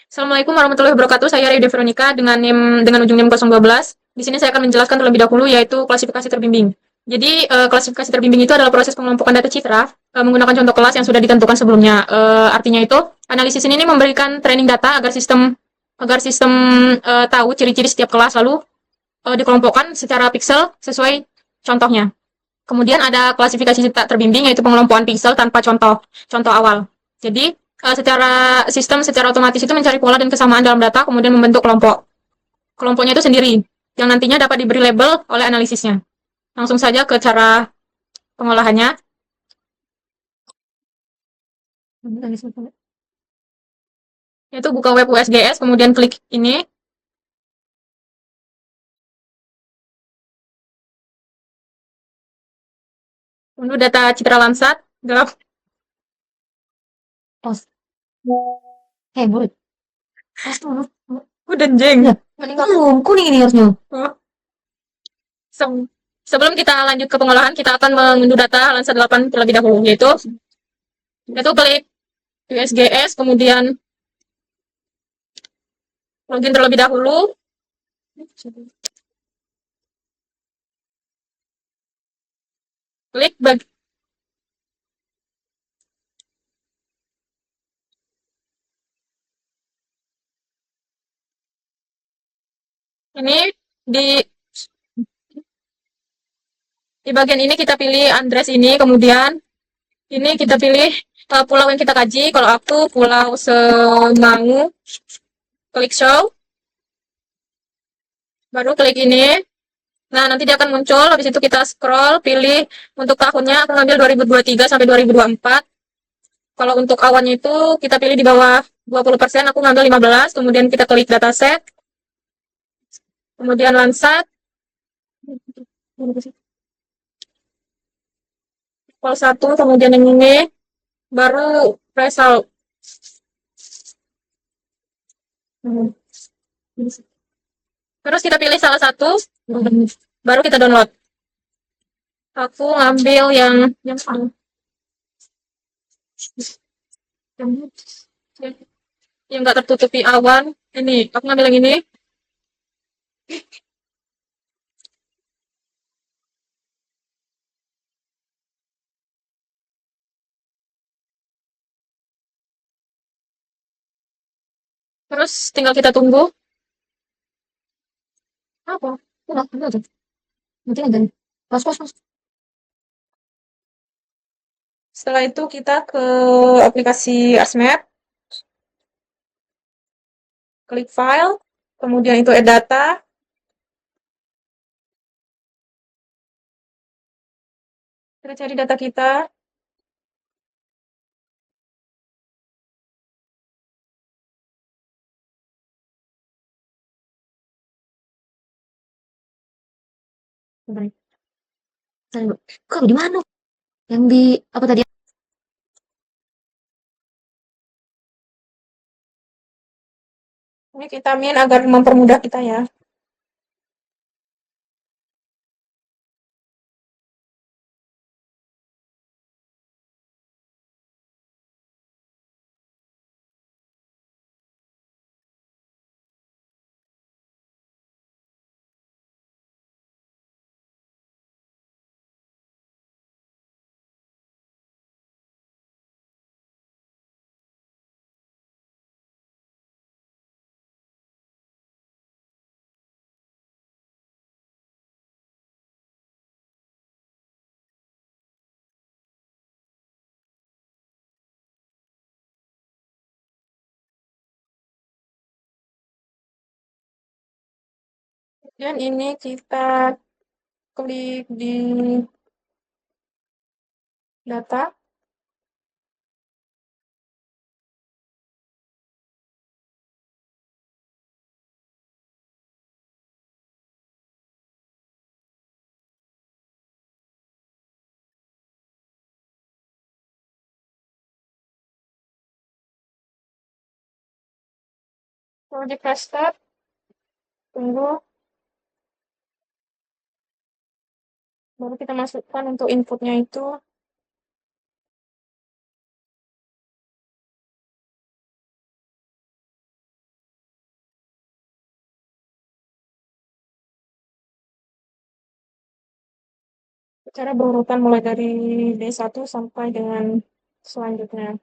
Assalamualaikum warahmatullahi wabarakatuh. Saya Ria Veronica dengan ujung NIM 012. Di sini saya akan menjelaskan terlebih dahulu yaitu klasifikasi terbimbing. Jadi klasifikasi terbimbing itu adalah proses pengelompokan data citra menggunakan contoh kelas yang sudah ditentukan sebelumnya. Artinya itu analisis ini memberikan training data agar sistem tahu ciri-ciri setiap kelas lalu dikelompokkan secara pixel sesuai contohnya. Kemudian ada klasifikasi terbimbing yaitu pengelompokan pixel tanpa contoh awal. Jadi secara otomatis itu mencari pola dan kesamaan dalam data kemudian membentuk kelompok. Kelompoknya itu sendiri yang nantinya dapat diberi label oleh analisisnya. Langsung saja ke cara pengolahannya. Yaitu buka web USGS kemudian klik ini. Untuk data citra Landsat, gelap. Pos. Bro. Pos dulu. Udah jeng. Ya, belum. Kuning ini harusnya. Oh. Sebelum kita lanjut ke pengolahan, kita akan mengunduh data Landsat 8 terlebih dahulu, yaitu klik USGS, kemudian login terlebih dahulu. Klik ini di di bagian ini kita pilih address ini, kemudian ini kita pilih pulau yang kita kaji. Kalau aku Pulau Semangu, klik show, baru klik ini. Nah, nanti dia akan muncul, habis itu kita scroll, pilih untuk tahunnya, aku ngambil 2023 sampai 2024. Kalau untuk awannya itu kita pilih di bawah 20%, aku ngambil 15, kemudian kita klik dataset, kemudian Landsat, Pol 1, kemudian yang ini, baru result. Terus kita pilih salah satu, baru kita download. Aku ngambil yang nggak tertutupi awan. Ini, aku ngambil yang ini. Terus tinggal kita tunggu. Apa? Udah aja. Nanti aja. Pas. Setelah itu kita ke aplikasi ASMap. Klik file. Kemudian itu add data. Kita cari data kita. Kok di mana? Yang di apa tadi? Ini vitamin agar mempermudah kita ya. Dan ini kita klik di data. Kalau di press start, tunggu. Baru kita masukkan untuk inputnya itu. Cara berurutan mulai dari D1 sampai dengan selanjutnya.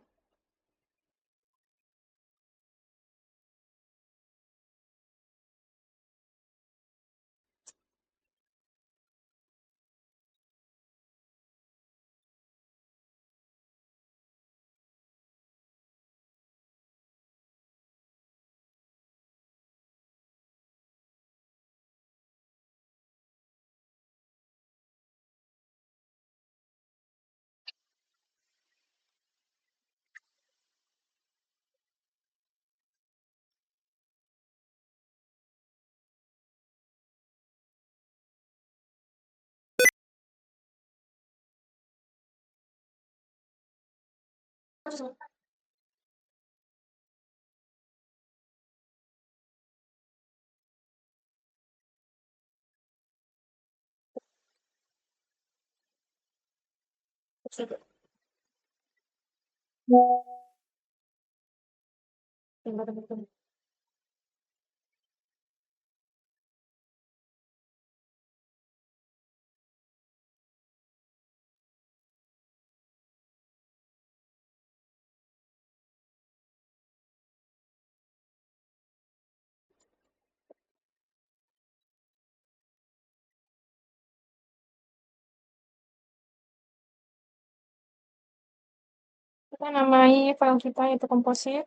Kita namai file kita yaitu komposit,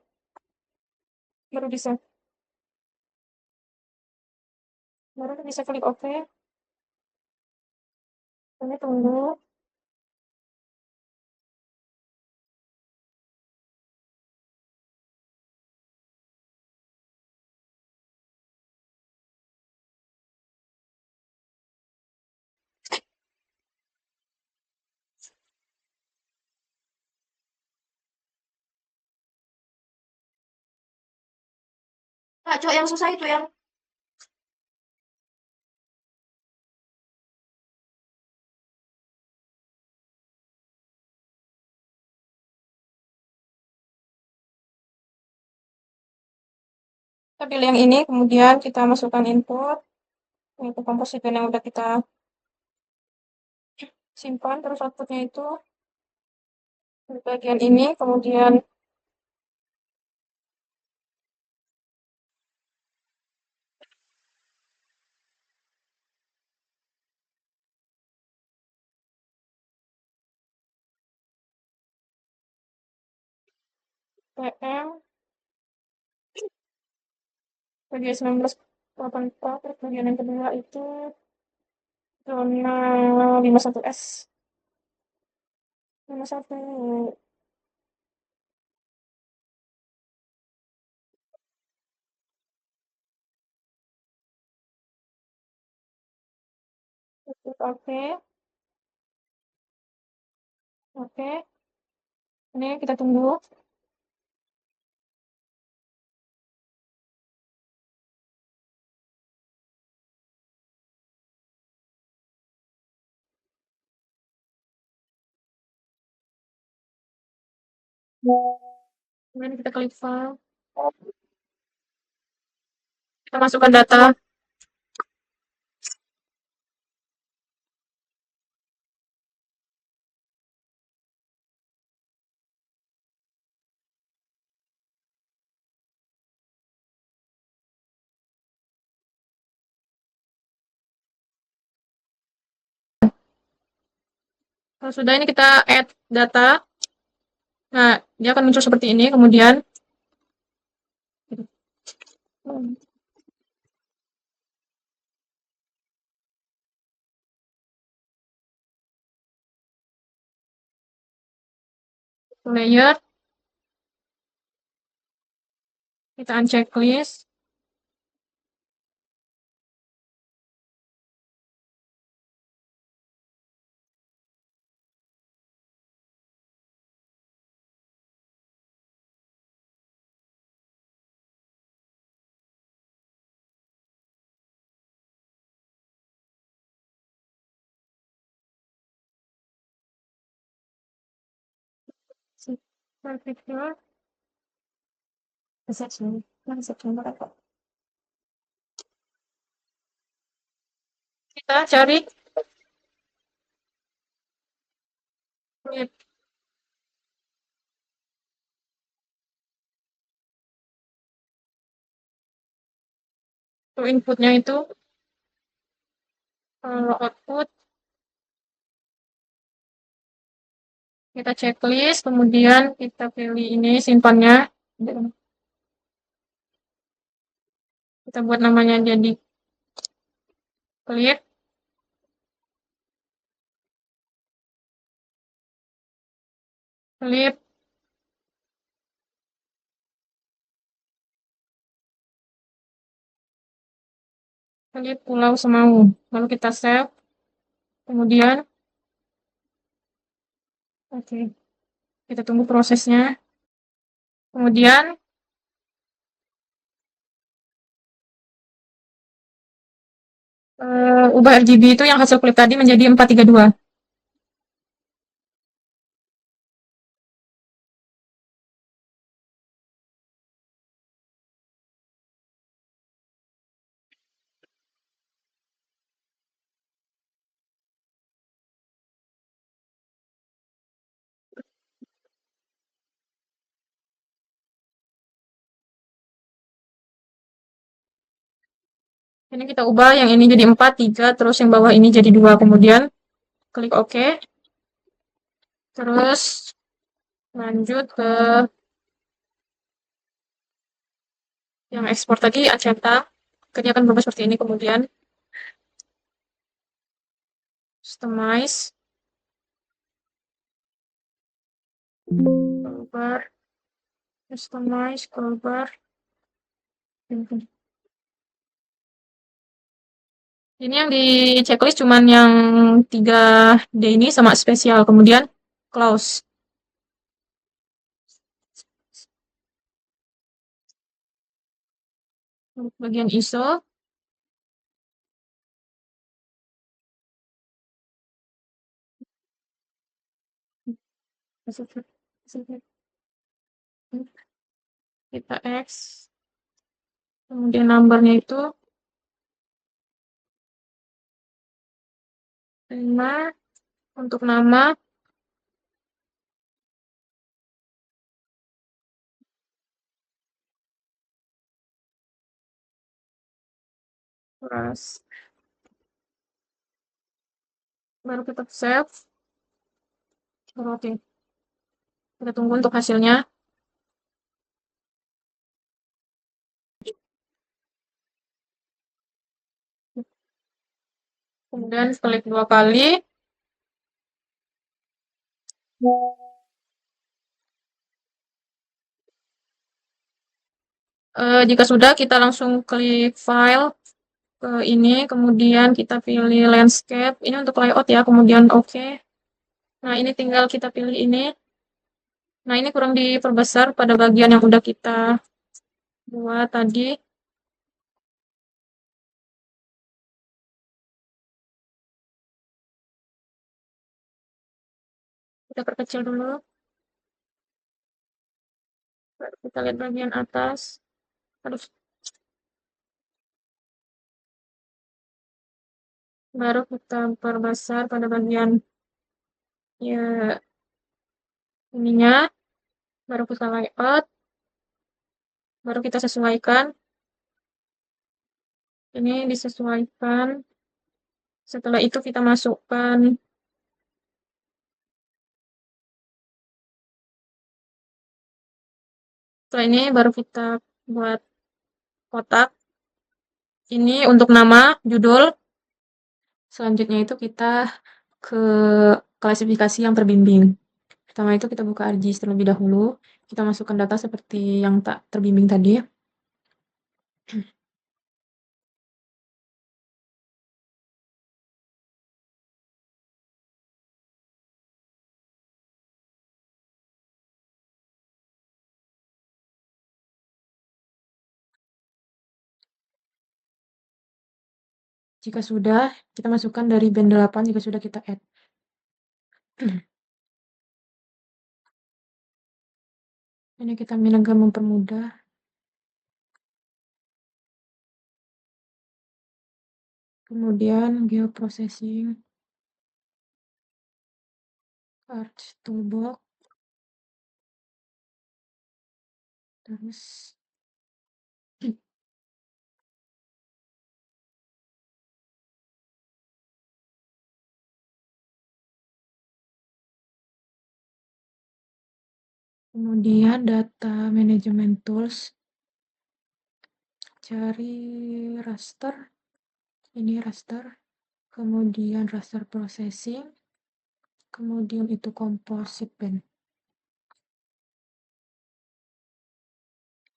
baru bisa klik OK. Ini tunggu. Nah, Cok, yang susah itu yang kita pilih yang ini, kemudian kita masukkan input, yaitu komposit yang udah kita simpan, terus outputnya itu di bagian ini, kemudian PM bagian 1984, terus bagian yang kedua itu zona 51S. 51. Oke, oke. Ini kita tunggu. Kemudian kita klik file. Kita masukkan data. Kalau sudah ini kita add data. Nah, dia akan muncul seperti ini. Kemudian layer, kita uncheck list. Kita cari Klik. Untuk inputnya itu, kalau output, kita checklist, kemudian kita pilih ini simpannya. Kita buat namanya jadi klik. Klik. Klik Pulau Semau. Lalu kita save. Kemudian, oke, kita tunggu prosesnya. Kemudian, ubah RGB itu yang hasil klik tadi menjadi 432. Ini kita ubah yang ini jadi 4, 3, terus yang bawah ini jadi 2. Kemudian, klik OK. Terus, lanjut ke yang ekspor tadi, acetak. Kerja akan berubah seperti ini. Kemudian, customize. Scrollbar. Customize, scrollbar. Ini yang di checklist cuman yang 3D ini sama spesial. Kemudian, close. Bagian ISO. Kita X. Kemudian numbernya itu 5. Untuk nama, terus baru kita save. Baru oke. Kita tunggu untuk hasilnya. Kemudian klik 2 kali. Jika sudah, kita langsung klik file ke ini, kemudian kita pilih landscape. Ini untuk layout ya, kemudian oke. Nah, ini tinggal kita pilih ini. Nah, ini kurang diperbesar pada bagian yang udah kita buat tadi. Kita perkecil dulu. Baru kita lihat bagian atas. Aduh. Baru kita perbesar pada bagian ya ininya. Baru kita layout. Baru kita sesuaikan. Ini disesuaikan. Setelah itu kita masukkan. Setelah ini baru kita buat kotak. Ini untuk nama, judul. Selanjutnya itu kita ke klasifikasi yang terbimbing. Pertama itu kita buka ArcGIS terlebih dahulu. Kita masukkan data seperti yang tak terbimbing tadi. Jika sudah, kita masukkan dari band 8 jika sudah kita add. Ini kita agak mempermudah. Kemudian geoprocessing. Arts Toolbox, terus kemudian Data Management Tools, cari raster, ini raster, kemudian raster processing, kemudian itu composite band.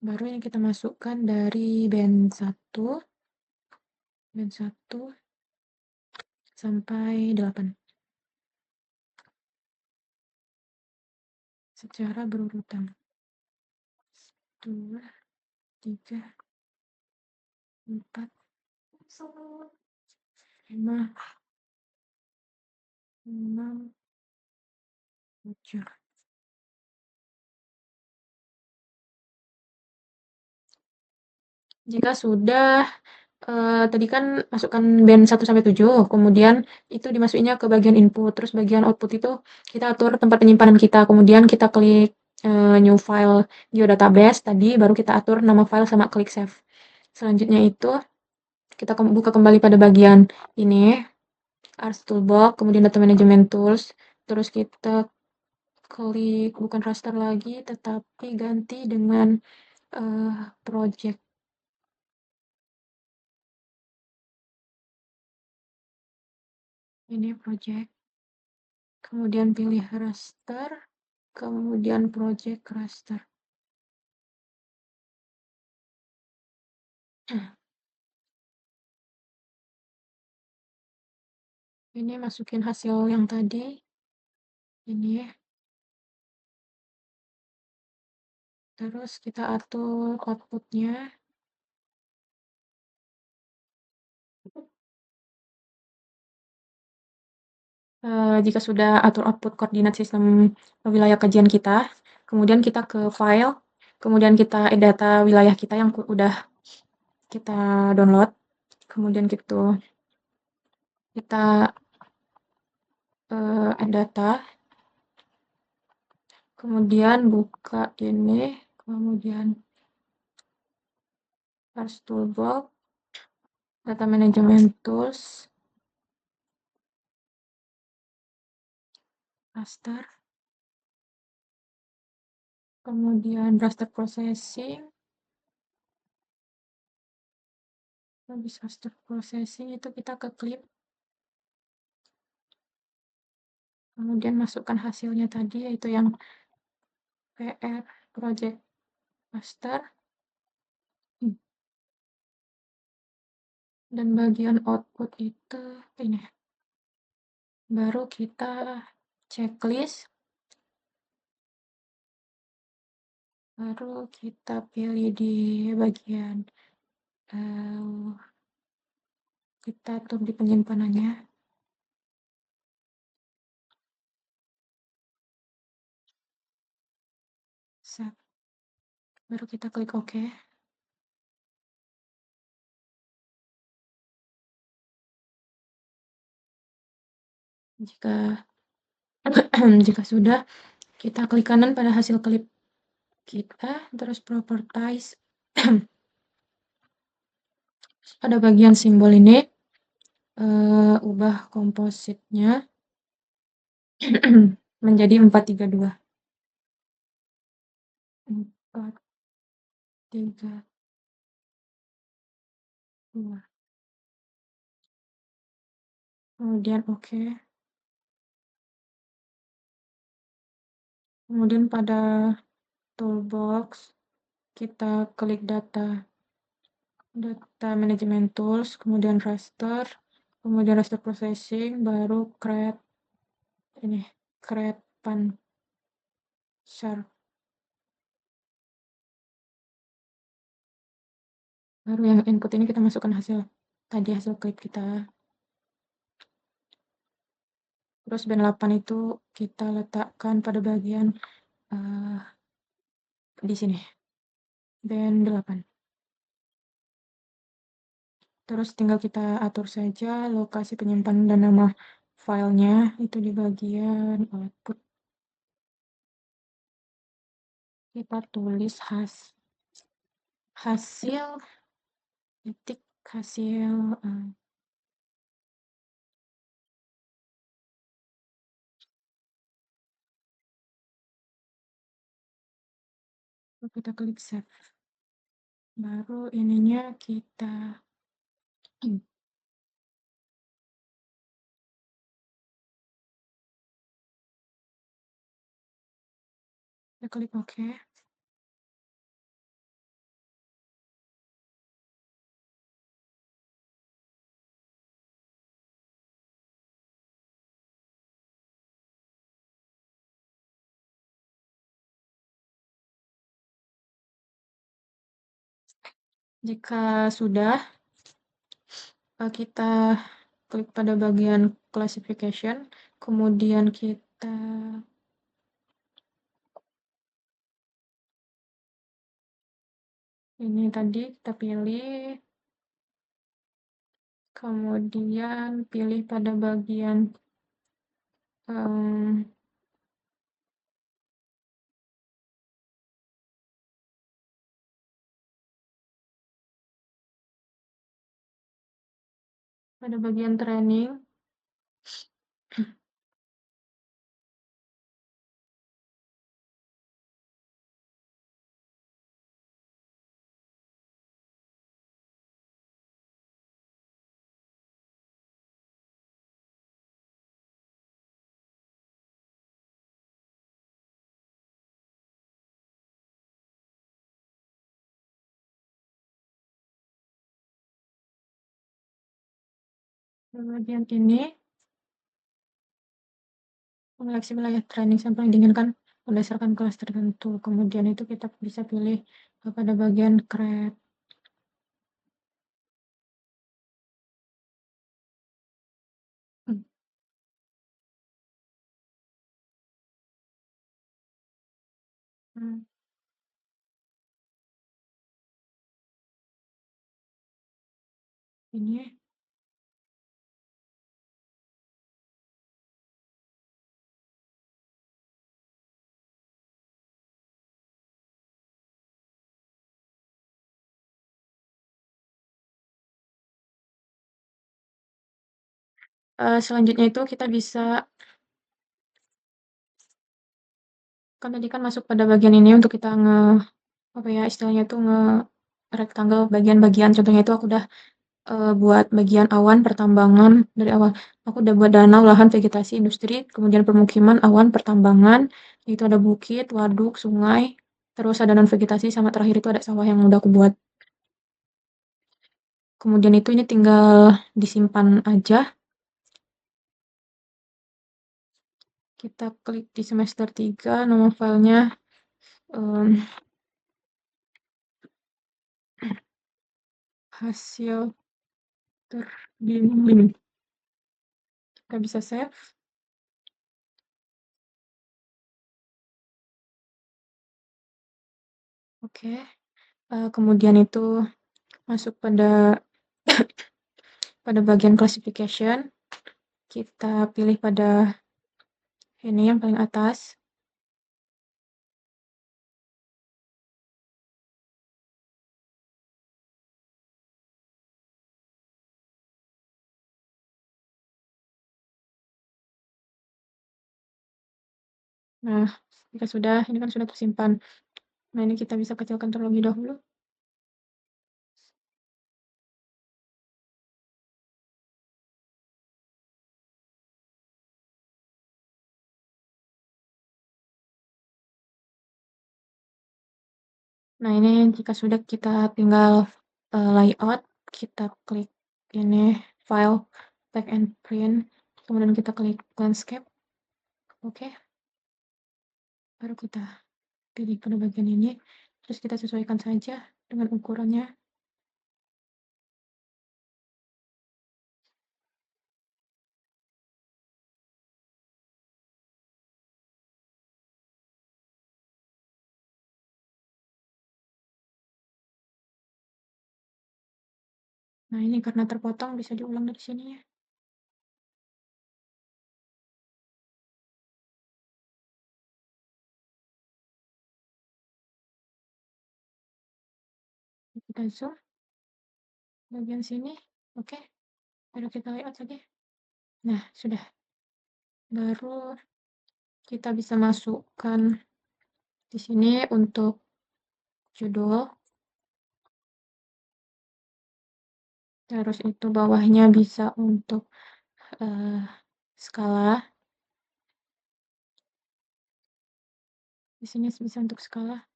Baru yang kita masukkan dari band 1 sampai 8 secara berurutan. 2, 3, 4, 5, 6, 7. Jika sudah, tadi kan masukkan band 1 sampai 7, kemudian itu dimasukinnya ke bagian input, terus bagian output itu kita atur tempat penyimpanan kita, kemudian kita klik new file geodatabase tadi, baru kita atur nama file sama klik save. Selanjutnya itu kita buka kembali pada bagian ini, Arts Toolbox, kemudian Data Management Tools, terus kita klik bukan raster lagi, tetapi ganti dengan project. Ini project. Kemudian pilih raster, kemudian project raster. Ini masukin hasil yang tadi. Ini. Terus kita atur outputnya. Jika sudah atur output koordinat sistem wilayah kajian kita, kemudian kita ke file, kemudian kita data wilayah kita yang udah kita download, kemudian gitu kita data, kemudian buka ini, kemudian Arts Toolbox, Data Management Tools, raster, kemudian raster processing, habis raster processing itu kita ke clip, kemudian masukkan hasilnya tadi yaitu yang PR project raster, dan bagian output itu ini. Baru kita checklist, baru kita pilih di bagian kita atur di penyimpanannya. Set. Baru kita klik OK. Jika sudah, kita klik kanan pada hasil klip kita, terus properties. Pada bagian simbol ini, ubah kompositnya menjadi 432. 432. Kemudian OK. Kemudian pada toolbox, kita klik data management tools, kemudian raster, kemudian raster processing, baru create pan chart. Baru yang input ini kita masukkan hasil klip kita. Terus band 8 itu kita letakkan pada bagian di sini. Band 8. Terus tinggal kita atur saja lokasi penyimpanan dan nama filenya itu di bagian output. Kita tulis hasil titik hasil kita klik save. Baru ininya kita klik OK. Jika sudah, kita klik pada bagian classification, kemudian kita ini tadi kita pilih, kemudian pilih pada bagian training. Bagian ini menyeleksi wilayah training sampel yang diinginkan berdasarkan kelas tertentu. Kemudian itu kita bisa pilih pada bagian create. Ini selanjutnya itu kita bisa kan tadi kan masuk pada bagian ini untuk kita apa ya istilahnya tuh rectangle bagian-bagian. Contohnya itu aku udah buat bagian awan pertambangan dari awal. Aku udah buat danau, lahan, vegetasi, industri, kemudian permukiman, awan, pertambangan, itu ada bukit, waduk, sungai, terus ada non vegetasi, sama terakhir itu ada sawah yang udah aku buat. Kemudian itu ini tinggal disimpan aja. Kita klik di semester 3, nama filenya hasil terbimbing. Kita bisa save. Oke. Kemudian itu masuk pada bagian classification. Kita pilih pada ini yang paling atas. Nah, jika sudah, ini kan sudah tersimpan. Nah, ini kita bisa kecilkan terlebih dahulu. Nah, ini jika sudah kita tinggal layout, kita klik ini file, take and print, kemudian kita klik landscape. Oke. Baru kita pilih pada bagian ini, terus kita sesuaikan saja dengan ukurannya. Nah, ini karena terpotong bisa diulang dari sini ya. kita zoom bagian sini. Oke, baru kita layout lagi. Nah, sudah. Baru kita bisa masukkan di sini untuk judul. Terus itu bawahnya bisa untuk skala. Di sini bisa untuk skala.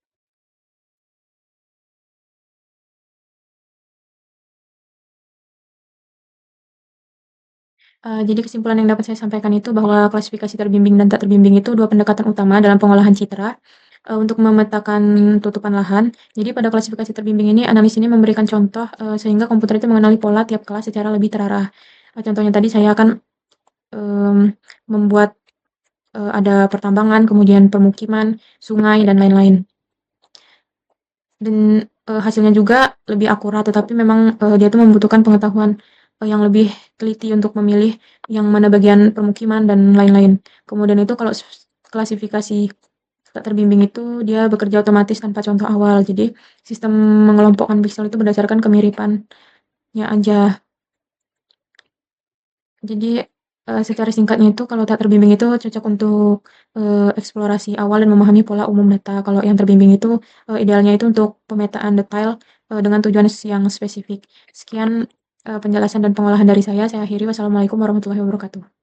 Jadi kesimpulan yang dapat saya sampaikan itu bahwa klasifikasi terbimbing dan tak terbimbing itu dua pendekatan utama dalam pengolahan citra untuk memetakan tutupan lahan. Jadi pada klasifikasi terbimbing ini, analis ini memberikan contoh sehingga komputer itu mengenali pola tiap kelas secara lebih terarah. Contohnya tadi saya akan membuat ada pertambangan, kemudian permukiman, sungai, dan lain-lain. Dan hasilnya juga lebih akurat, tetapi memang dia itu membutuhkan pengetahuan yang lebih teliti untuk memilih yang mana bagian permukiman dan lain-lain. Kemudian itu kalau klasifikasi tak terbimbing itu dia bekerja otomatis tanpa contoh awal. Jadi sistem mengelompokkan pixel itu berdasarkan kemiripannya aja. Jadi secara singkatnya itu kalau tak terbimbing itu cocok untuk eksplorasi awal dan memahami pola umum data. Kalau yang terbimbing itu idealnya itu untuk pemetaan detail dengan tujuan yang spesifik. Sekian penjelasan dan pengolahan dari saya. Saya akhiri. Wassalamualaikum warahmatullahi wabarakatuh.